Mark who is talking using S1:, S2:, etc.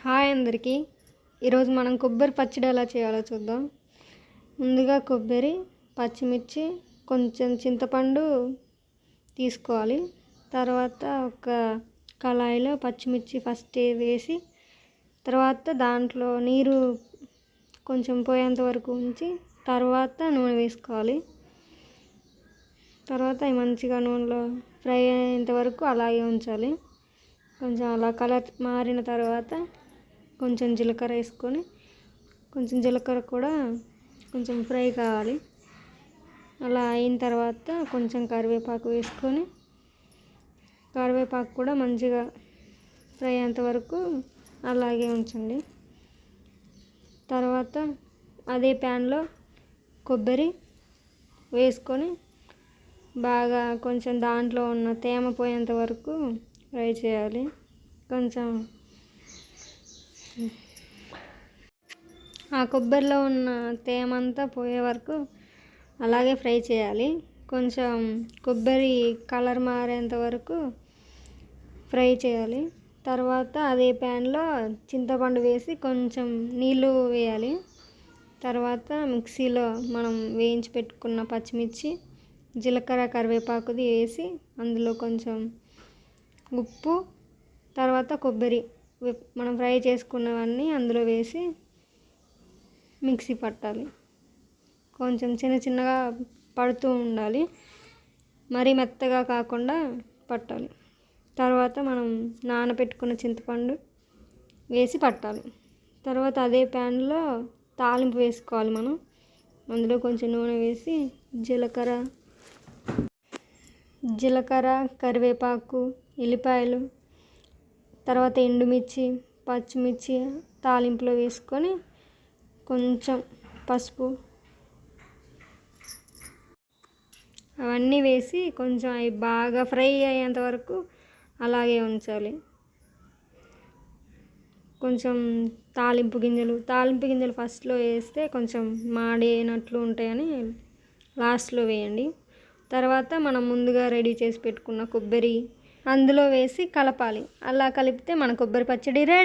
S1: Hi అందరికీ. ఈరోజు మనం కొబ్బరి పచ్చడి ఎలా చేయాలో చూద్దాం. ముందుగా కొబ్బరి, పచ్చిమిర్చి, కొంచెం చింతపండు తీసుకోవాలి. తర్వాత ఒక కళాయిలో పచ్చిమిర్చి ఫస్ట్ వేసి, తర్వాత దాంట్లో నీరు కొంచెం పోయేంత వరకు ఉంచి, తర్వాత నూనె వేసుకోవాలి. తర్వాత మంచిగా నూనెలో ఫ్రై అయ్యేంత వరకు అలాగే ఉంచాలి. కొంచెం అలా కలర్ మారిన తర్వాత కొంచెం జీలకర్ర వేసుకొని, కొంచెం జీలకర్ర కూడా కొంచెం ఫ్రై కావాలి. అలా అయిన తర్వాత కొంచెం కరివేపాకు వేసుకొని, కరివేపాకు కూడా మంచిగా ఫ్రై అయ్యేంత వరకు అలాగే ఉంచండి. తర్వాత అదే ప్యాన్లో కొబ్బరి వేసుకొని బాగా కొంచెం దాంట్లో ఉన్న తేమ పోయేంత వరకు ఫ్రై చేయాలి. కొంచెం ఆ కొబ్బరిలో ఉన్న తేమ అంతా పోయే వరకు అలాగే ఫ్రై చేయాలి. కొంచెం కొబ్బరి కలర్ మారేంత వరకు ఫ్రై చేయాలి. తర్వాత అదే ప్యాన్లో చింతపండు వేసి కొంచెం నీళ్ళు వేయాలి. తర్వాత మిక్సీలో మనం వేయించి పెట్టుకున్న పచ్చిమిర్చి, జీలకర్ర, కరివేపాకుది వేసి అందులో కొంచెం ఉప్పు, తర్వాత కొబ్బరి మనం ఫ్రై చేసుకున్నవన్నీ అందులో వేసి మిక్సీ పట్టాలి. కొంచెం చిన్నగా పడుతూ ఉండాలి, మరీ మెత్తగా కాకుండా పట్టాలి. తర్వాత మనం నానబెట్టుకున్న చింతపండు వేసి పట్టాలి. తర్వాత అదే ప్యాన్లో తాలింపు వేసుకోవాలి. మనం అందులో కొంచెం నూనె వేసి జీలకర్ర, కరివేపాకు, ఎల్లిపాయలు, తర్వాత ఎండుమిర్చి, పచ్చిమిర్చి తాలింపులో వేసుకొని కొంచెం పసుపు అవన్నీ వేసి కొంచెం అవి బాగా ఫ్రై అయ్యేంత వరకు అలాగే ఉంచాలి. కొంచెం తాలింపు గింజలు ఫస్ట్లో వేస్తే కొంచెం మాడినట్లు ఉంటాయని లాస్ట్లో వేయండి. తర్వాత మనం ముందుగా రెడీ చేసి పెట్టుకున్న కొబ్బరి అందులో వేసి కలపాలి. అలా కలిపితే మన కొబ్బరి పచ్చడి రెడీ.